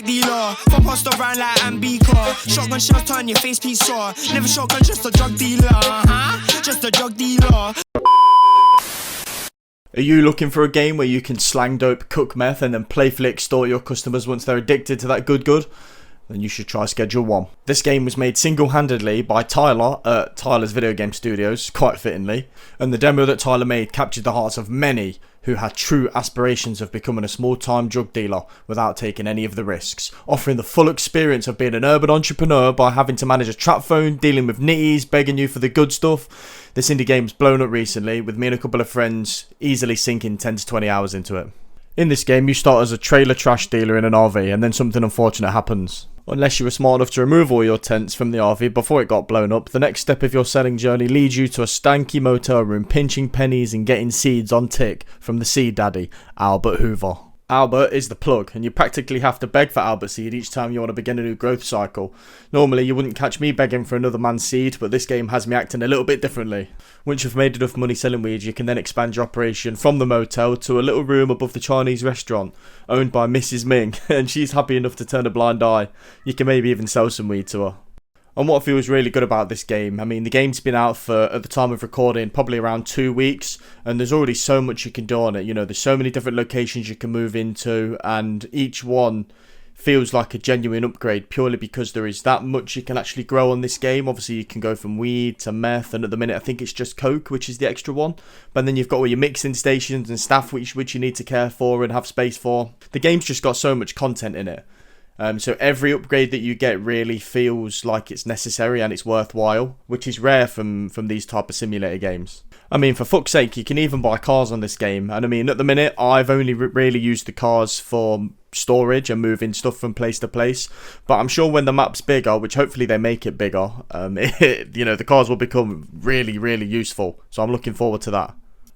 crack dealer. Pop past the round like Ambika. Shotgun shells turn your face pizza. Never shotgun, just a drug dealer. Just a drug dealer. Are you looking for a game where you can slang dope, cook meth, and then playfully extort your customers once they're addicted to that good? Then you should try Schedule 1. This game was made single-handedly by Tyler at Tyler's Video Game Studios, quite fittingly, and the demo that Tyler made captured the hearts of many who had true aspirations of becoming a small-time drug dealer without taking any of the risks, offering the full experience of being an urban entrepreneur by having to manage a trap phone, dealing with nitties, begging you for the good stuff. This indie game's blown up recently, with me and a couple of friends easily sinking 10 to 20 hours into it. In this game, you start as a trailer trash dealer in an RV, and then something unfortunate happens. Unless you were smart enough to remove all your tents from the RV before it got blown up, the next step of your selling journey leads you to a stanky motel room, pinching pennies and getting seeds on tick from the seed daddy, Albert Hoover. Albert is the plug, and you practically have to beg for Albert seed each time you want to begin a new growth cycle. Normally you wouldn't catch me begging for another man's seed, but this game has me acting a little bit differently. Once you've made enough money selling weed, you can then expand your operation from the motel to a little room above the Chinese restaurant, owned by Mrs. Ming, and she's happy enough to turn a blind eye. You can maybe even sell some weed to her. And what feels really good about this game, I mean, the game's been out for, at the time of recording, probably around 2 weeks, and there's already so much you can do on it. You know, there's so many different locations you can move into, and each one feels like a genuine upgrade purely because there is that much you can actually grow on this game. Obviously, you can go from weed to meth, and at the minute I think it's just coke, which is the extra one. But then you've got all your mixing stations and staff which you need to care for and have space for. The game's just got so much content in it. So every upgrade that you get really feels like it's necessary and it's worthwhile, which is rare from these type of simulator games. I mean, for fuck's sake, you can even buy cars on this game. And I mean, at the minute, I've only really used the cars for storage and moving stuff from place to place. But I'm sure when the map's bigger, which hopefully they make it bigger, the cars will become really, really useful. So I'm looking forward to that.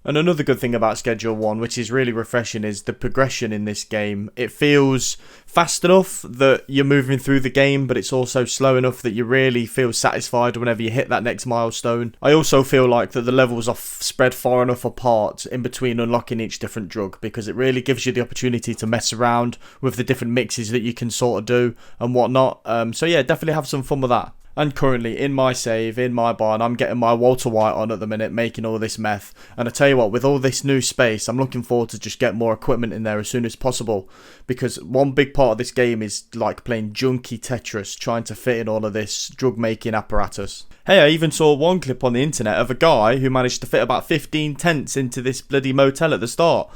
And another good thing about Schedule 1, which is really refreshing, is the progression in this game. It feels fast enough that you're moving through the game, but it's also slow enough that you really feel satisfied whenever you hit that next milestone. I also feel like that the levels are spread far enough apart in between unlocking each different drug, because it really gives you the opportunity to mess around with the different mixes that you can sort of do and whatnot. So yeah, definitely have some fun with that. And currently, in my save, in my barn, I'm getting my Walter White on at the minute, making all this meth. And I tell you what, with all this new space, I'm looking forward to just get more equipment in there as soon as possible. Because one big part of this game is like playing junky Tetris, trying to fit in all of this drug-making apparatus. Hey, I even saw one clip on the internet of a guy who managed to fit about 15 tents into this bloody motel at the start.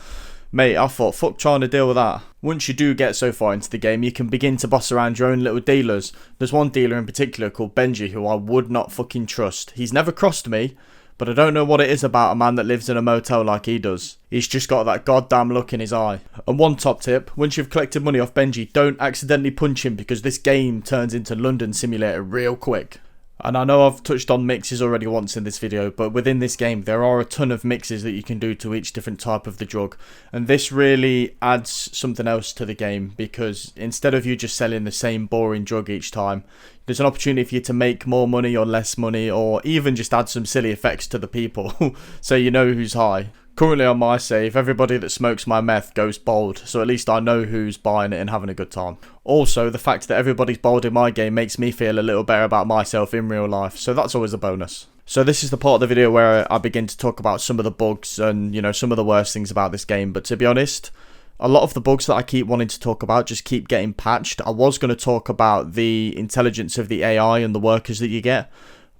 Mate, I thought, fuck trying to deal with that. Once you do get so far into the game, you can begin to boss around your own little dealers. There's one dealer in particular called Benji who I would not fucking trust. He's never crossed me, but I don't know what it is about a man that lives in a motel like he does. He's just got that goddamn look in his eye. And one top tip, once you've collected money off Benji, don't accidentally punch him because this game turns into London Simulator real quick. And I know I've touched on mixes already once in this video, but within this game there are a ton of mixes that you can do to each different type of the drug. And this really adds something else to the game, because instead of you just selling the same boring drug each time, there's an opportunity for you to make more money or less money, or even just add some silly effects to the people so you know who's high. Currently on my save, everybody that smokes my meth goes bald, so at least I know who's buying it and having a good time. Also, the fact that everybody's bald in my game makes me feel a little better about myself in real life, so that's always a bonus. So this is the part of the video where I begin to talk about some of the bugs and, some of the worst things about this game, but to be honest, a lot of the bugs that I keep wanting to talk about just keep getting patched. I was going to talk about the intelligence of the AI and the workers that you get,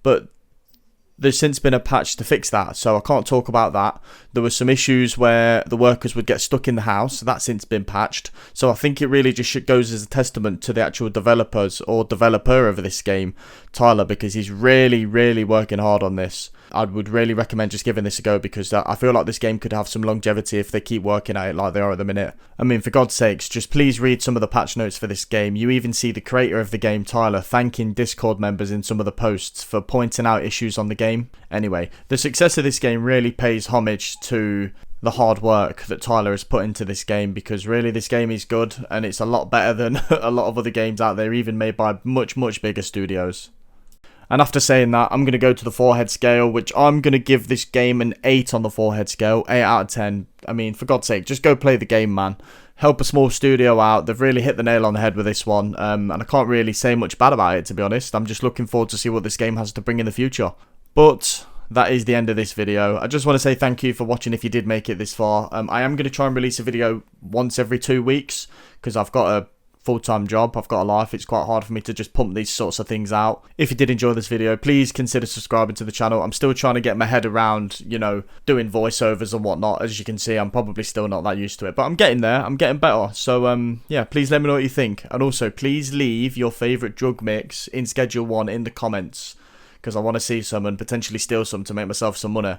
but there's since been a patch to fix that, so I can't talk about that. There were some issues where the workers would get stuck in the house. That's since been patched. So I think it really just goes as a testament to the actual developers or developer of this game, Tyler, because he's really, really working hard on this. I would really recommend just giving this a go, because I feel like this game could have some longevity if they keep working at it like they are at the minute. I mean, for God's sakes, just please read some of the patch notes for this game. You even see the creator of the game, Tyler, thanking Discord members in some of the posts for pointing out issues on the game. Anyway, the success of this game really pays homage to the hard work that Tyler has put into this game, because really this game is good and it's a lot better than a lot of other games out there, even made by much, much bigger studios. And after saying that, I'm going to go to the forehead scale, which I'm going to give this game an 8 on the forehead scale. 8 out of 10. I mean, for God's sake, just go play the game, man. Help a small studio out. They've really hit the nail on the head with this one. And I can't really say much bad about it, to be honest. I'm just looking forward to see what this game has to bring in the future. But that is the end of this video. I just want to say thank you for watching if you did make it this far. I am going to try and release a video once every 2 weeks because I've got a full-time job. I've got a life. It's quite hard for me to just pump these sorts of things out. If you did enjoy this video, please consider subscribing to the channel. I'm still trying to get my head around, you know, doing voiceovers and whatnot. As you can see, I'm probably still not that used to it, but I'm getting there. I'm getting better. So, yeah, please let me know what you think. And also, please leave your favourite drug mix in Schedule 1 in the comments, because I want to see some and potentially steal some to make myself some money.